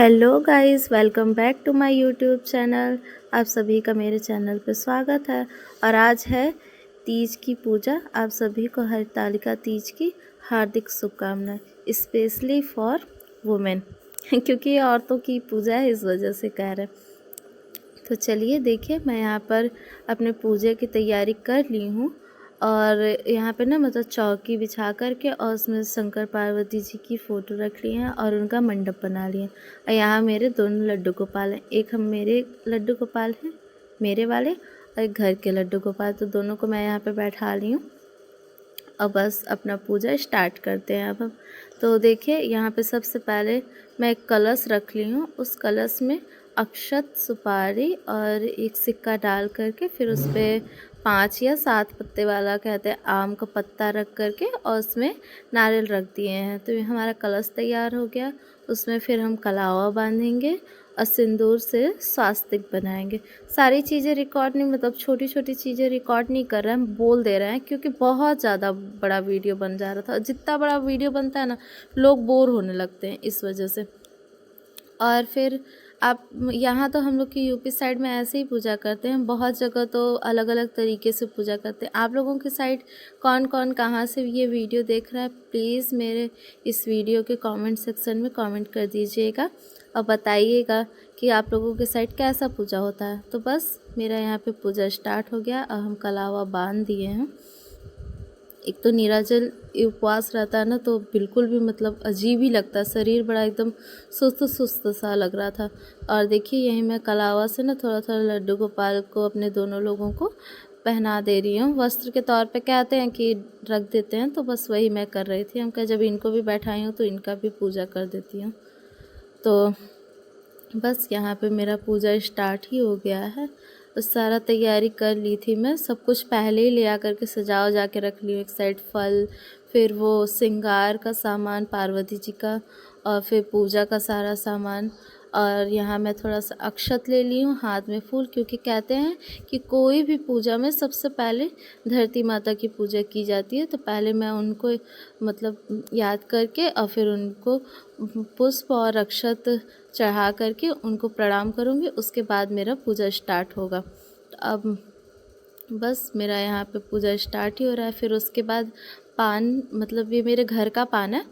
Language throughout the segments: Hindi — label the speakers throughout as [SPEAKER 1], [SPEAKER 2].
[SPEAKER 1] Hello guys, welcome back to my YouTube channel. आप सभी का मेरे चैनल पर स्वागत है। और आज है तीज की पूजा। आप सभी को हरतालिका तीज की हार्दिक शुभकामनाएं, स्पेशली फॉर वुमेन क्योंकि ये औरतों की पूजा है, इस वजह से कह रहे हैं। तो चलिए देखिए, मैं यहाँ पर अपने पूजा की तैयारी कर ली हूँ। और यहाँ पे ना मतलब चौकी बिछा करके और उसमें शंकर पार्वती जी की फ़ोटो रख ली है और उनका मंडप बना लिया। और यहाँ मेरे दोनों लड्डू गोपाल हैं। एक हम मेरे लड्डू गोपाल हैं, मेरे वाले, और एक घर के लड्डू गोपाल। तो दोनों को मैं यहाँ पे बैठा ली हूँ और बस अपना पूजा स्टार्ट करते हैं अब हम। तो देखिए, यहाँ पे सबसे पहले मैं एक कलश रख ली हूँ। उस कलश में अक्षत, सुपारी और एक सिक्का डाल करके फिर उस पर 5 या 7 पत्ते वाला कहते हैं आम का पत्ता रख करके और उसमें नारियल रख दिए हैं। तो ये हमारा कलश तैयार हो गया। उसमें फिर हम कलावा बांधेंगे और सिंदूर से स्वास्तिक बनाएंगे। सारी चीज़ें रिकॉर्ड नहीं, मतलब छोटी छोटी चीज़ें रिकॉर्ड नहीं कर रहे हैं, हम बोल दे रहे हैं क्योंकि बहुत ज़्यादा बड़ा वीडियो बन जा रहा था। जितना बड़ा वीडियो बनता है ना, लोग बोर होने लगते हैं इस वजह से। और फिर आप यहाँ तो हम लोग की यूपी साइड में ऐसे ही पूजा करते हैं, बहुत जगह तो अलग अलग तरीके से पूजा करते हैं। आप लोगों की साइड कौन कौन कहाँ से ये वीडियो देख रहा है, प्लीज़ मेरे इस वीडियो के कमेंट सेक्शन में कमेंट कर दीजिएगा और बताइएगा कि आप लोगों के साइड कैसा पूजा होता है। तो बस मेरा यहाँ पे पूजा स्टार्ट हो गया और हम कलावा बांध दिए हैं। एक तो निराजल उपवास रहता है ना, तो बिल्कुल भी मतलब अजीब ही लगता है, शरीर बड़ा एकदम सुस्त सुस्त सा लग रहा था। और देखिए, यहीं मैं कलावा से ना थोड़ा थोड़ा लड्डू गोपाल को अपने दोनों लोगों को पहना दे रही हूँ। वस्त्र के तौर पे कहते हैं कि रख देते हैं, तो बस वही मैं कर रही थी। हम कहा जब इनको भी बैठाई हूँ तो इनका भी पूजा कर देती हूँ। तो बस यहाँ पे मेरा पूजा स्टार्ट ही हो गया है। तो सारा तैयारी कर ली थी मैं, सब कुछ पहले ही ले आ करके सजा के रख ली हूँ। एक साइड फल, फिर वो श्रृंगार का सामान पार्वती जी का, और फिर पूजा का सारा सामान। और यहाँ मैं थोड़ा सा अक्षत ले ली हूँ, हाथ में फूल, क्योंकि कहते हैं कि कोई भी पूजा में सबसे पहले धरती माता की पूजा की जाती है। तो पहले मैं उनको मतलब याद करके और फिर उनको पुष्प और अक्षत चढ़ा करके उनको प्रणाम करूँगी। उसके बाद मेरा पूजा स्टार्ट होगा। तो अब बस मेरा यहाँ पे पूजा स्टार्ट ही हो रहा है। फिर उसके बाद पान, मतलब ये मेरे घर का पान है,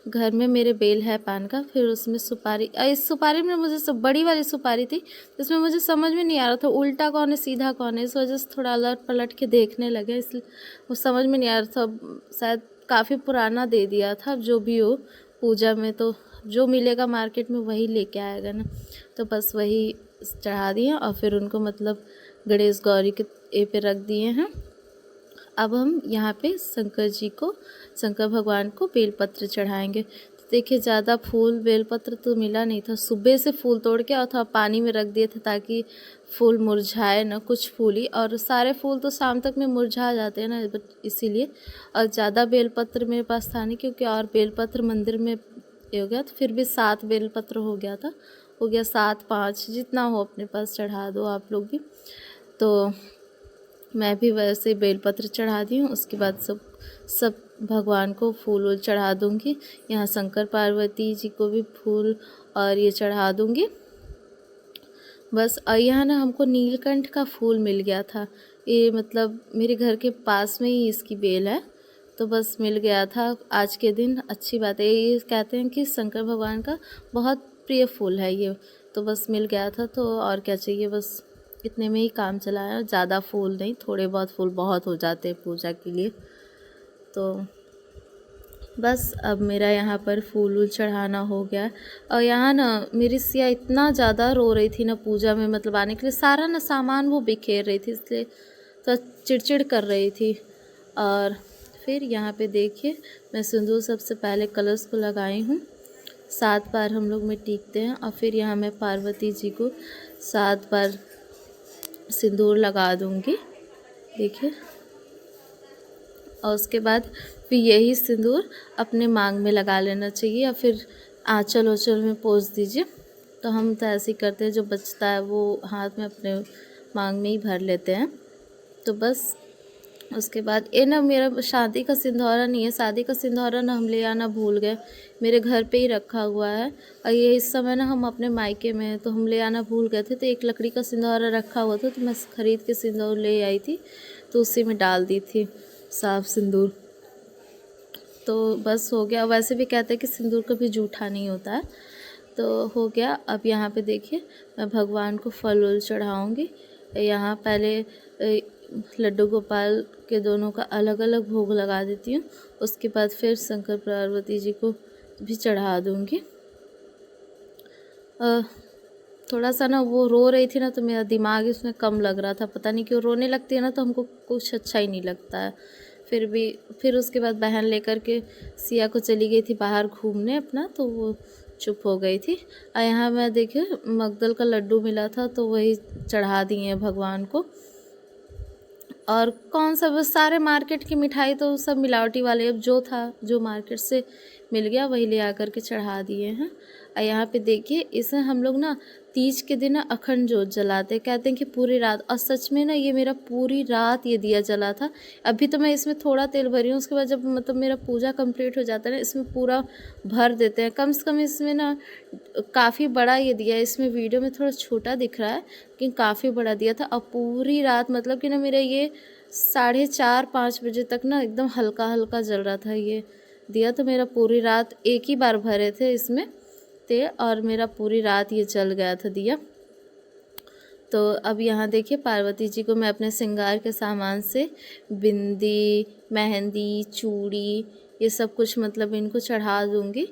[SPEAKER 1] घर में मेरे बेल है पान का। फिर उसमें सुपारी, इस सुपारी में मुझे सब बड़ी वाली सुपारी थी, जिसमें मुझे समझ में नहीं आ रहा था उल्टा कौन है सीधा कौन है। इस वजह से थोड़ा अलट पलट के देखने लगे, इसलिए वो समझ में नहीं आ रहा था। शायद काफ़ी पुराना दे दिया था। जो भी हो, पूजा में तो जो मिलेगा मार्केट में वही लेके आएगा ना। तो बस वही चढ़ा दिए और फिर उनको मतलब गणेश गौरी के पे रख दिए हैं। अब हम यहाँ पे शंकर जी को, शंकर भगवान को बेलपत्र चढ़ाएंगे। तो देखिए, ज़्यादा फूल बेलपत्र तो मिला नहीं था। सुबह से फूल तोड़ के और थोड़ा पानी में रख दिए थे ताकि फूल मुरझाए ना, कुछ फूल ही, और सारे फूल तो शाम तक में मुरझा जाते हैं ना, बट इसीलिए। और ज़्यादा बेलपत्र मेरे पास था नहीं, क्योंकि और बेलपत्र मंदिर में ये हो गया। तो फिर भी 7 बेलपत्र हो गया था, हो गया 7 5 जितना हो अपने पास चढ़ा दो आप लोग भी। तो मैं भी वैसे बेलपत्र चढ़ा दी हूँ। उसके बाद सब भगवान को फूल वूल चढ़ा दूँगी। यहाँ शंकर पार्वती जी को भी फूल और ये चढ़ा दूँगी बस। और यहाँ ना हमको नीलकंठ का फूल मिल गया था, ये मतलब मेरे घर के पास में ही इसकी बेल है, तो बस मिल गया था आज के दिन। अच्छी बात है, ये कहते हैं कि शंकर भगवान का बहुत प्रिय फूल है ये। तो बस मिल गया था, तो और क्या चाहिए, बस इतने में ही काम चलाया। ज़्यादा फूल नहीं, थोड़े बहुत फूल बहुत हो जाते हैं पूजा के लिए। तो बस अब मेरा यहाँ पर फूल वूल चढ़ाना हो गया। और यहाँ ना मेरी सिया इतना ज़्यादा रो रही थी ना पूजा में, मतलब आने के लिए सारा ना सामान वो बिखेर रही थी, इसलिए तो चिड़चिड़ कर रही थी। और फिर यहाँ पे देखिए, मैं सिंदूर सबसे पहले कलश को लगाई हूँ। 7 बार हम लोग में टीकते हैं। और फिर यहाँ मैं पार्वती जी को 7 बार सिंदूर लगा दूँगी, देखिए। और उसके बाद फिर यही सिंदूर अपने मांग में लगा लेना चाहिए, या फिर आँचल ओचल में पोंछ दीजिए। तो हम तो ऐसे ही करते हैं, जो बचता है वो हाथ में अपने मांग में ही भर लेते हैं। तो बस उसके बाद ये ना मेरा शादी का सिंदूरा नहीं है, शादी का सिंदूरा ना हम ले आना भूल गए, मेरे घर पे ही रखा हुआ है। और ये इस समय ना हम अपने मायके में हैं, तो हम ले आना भूल गए थे। तो एक लकड़ी का सिंदूरा रखा हुआ था, तो मैं ख़रीद के सिंदूर ले आई थी, तो उसी में डाल दी थी साफ सिंदूर। तो बस हो गया। वैसे भी कहते हैं कि सिंदूर कभी जूठा नहीं होता है। तो हो गया। अब यहाँ पे देखिए मैं भगवान को फल उल चढ़ाऊँगी। यहाँ पहले लड्डू गोपाल के दोनों का अलग अलग भोग लगा देती हूँ, उसके बाद फिर शंकर पार्वती जी को भी चढ़ा दूँगी। थोड़ा सा ना वो रो रही थी ना, तो मेरा दिमाग इसमें कम लग रहा था, पता नहीं क्यों। रोने लगती है ना तो हमको कुछ अच्छा ही नहीं लगता है। फिर उसके बाद बहन लेकर के सिया को चली गई थी बाहर घूमने अपना, तो वो चुप हो गई थी। और यहाँ मैं देखिए मगदल का लड्डू मिला था, तो वही चढ़ा दिए हैं भगवान को। और कौन सा, बस सारे मार्केट की मिठाई तो सब मिलावटी वाले, अब जो था जो मार्केट से मिल गया वही ले आकर के चढ़ा दिए हैं। और यहाँ पे देखिए इसे हम लोग ना तीज के दिन ना अखंड जोत जलाते, कहते हैं कि पूरी रात। और सच में ना ये मेरा पूरी रात ये दिया जला था। अभी तो मैं इसमें थोड़ा तेल भरी हूँ, उसके बाद जब मतलब मेरा पूजा कंप्लीट हो जाता है ना, इसमें पूरा भर देते हैं। कम से कम इसमें ना काफ़ी बड़ा ये दिया है, इसमें वीडियो में थोड़ा छोटा दिख रहा है लेकिन काफ़ी बड़ा दिया था। और पूरी रात मतलब कि ना मेरा ये 4:30-5 बजे तक ना एकदम हल्का हल्का जल रहा था ये दिया। तो मेरा पूरी रात एक ही बार भरे थे इसमें तेल, और मेरा पूरी रात ये जल गया था दिया। तो अब यहाँ देखिए पार्वती जी को मैं अपने श्रृंगार के सामान से बिंदी, मेहंदी, चूड़ी, ये सब कुछ मतलब इनको चढ़ा दूँगी।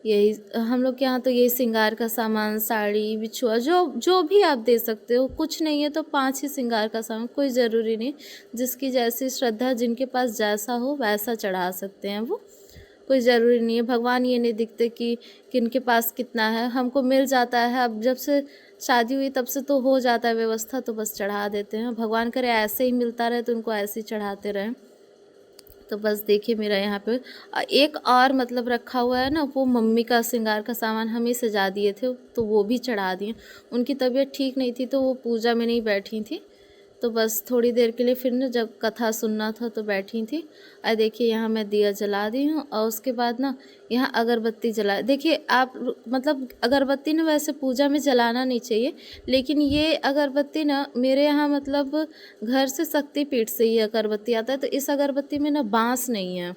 [SPEAKER 1] यही हम लोग के यहाँ तो यही श्रृंगार का सामान, साड़ी, बिछुआ, जो भी आप दे सकते हो। कुछ नहीं है तो 5 ही श्रृंगार का सामान, कोई ज़रूरी नहीं, जिसकी जैसी श्रद्धा, जिनके पास जैसा हो वैसा चढ़ा सकते हैं वो, कोई ज़रूरी नहीं है। भगवान ये नहीं दिखते कि किनके पास कितना है, हमको मिल जाता है। अब जब से शादी हुई तब से तो हो जाता है व्यवस्था, तो बस चढ़ा देते हैं। भगवान करे ऐसे ही मिलता रहे, तो उनको ऐसे ही चढ़ाते रहें। तो बस देखिए मेरा यहाँ पे एक और मतलब रखा हुआ है ना, वो मम्मी का श्रृंगार का सामान हम ही सजा दिए थे, तो वो भी चढ़ा दिए। उनकी तबीयत ठीक नहीं थी तो वो पूजा में नहीं बैठी थी, तो बस थोड़ी देर के लिए फिर ना जब कथा सुनना था तो बैठी थी। और देखिए यहाँ मैं दिया जला दी हूँ, और उसके बाद ना यहाँ अगरबत्ती जला। देखिए आप मतलब अगरबत्ती ना वैसे पूजा में जलाना नहीं चाहिए, लेकिन ये अगरबत्ती ना मेरे यहाँ मतलब घर से शक्तिपीठ से ही अगरबत्ती आता है। तो इस अगरबत्ती में ना बाँस नहीं है,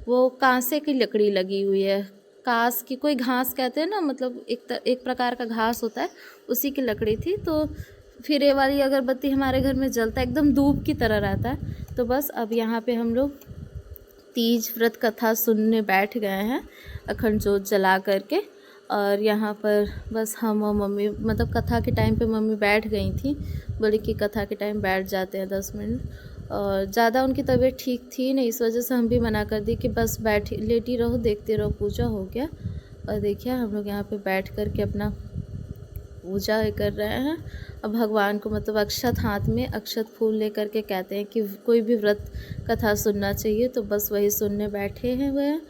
[SPEAKER 1] वो कांसे की लकड़ी लगी हुई है, कांस की, कोई घास कहते हैं ना, मतलब एक प्रकार का घास होता है, उसी की लकड़ी थी। तो फिर ये वाली अगरबत्ती हमारे घर में जलता है, एकदम धूप की तरह रहता है। तो बस अब यहाँ पे हम लोग तीज व्रत कथा सुनने बैठ गए हैं अखंड जोत जला करके। और यहाँ पर बस हम और मम्मी, मतलब कथा के टाइम पे मम्मी बैठ गई थी, बोली कि कथा के टाइम बैठ जाते हैं 10 मिनट। और ज़्यादा उनकी तबीयत ठीक थी नहीं, इस वजह से हम भी मना कर दी कि बस बैठी लेटी रहो, देखते रहो, पूजा हो गया। और देखिए हम लोग यहाँ पे बैठ कर के अपना पूजा कर रहे हैं। अब भगवान को मतलब अक्षत हाथ में, अक्षत फूल लेकर के कहते हैं कि कोई भी व्रत कथा सुनना चाहिए, तो बस वही सुनने बैठे हैं वह।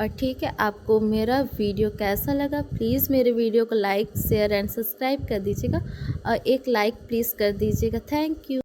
[SPEAKER 1] और ठीक है, आपको मेरा वीडियो कैसा लगा प्लीज़ मेरे वीडियो को लाइक, शेयर एंड सब्सक्राइब कर दीजिएगा, और एक लाइक प्लीज़ कर दीजिएगा। Thank you.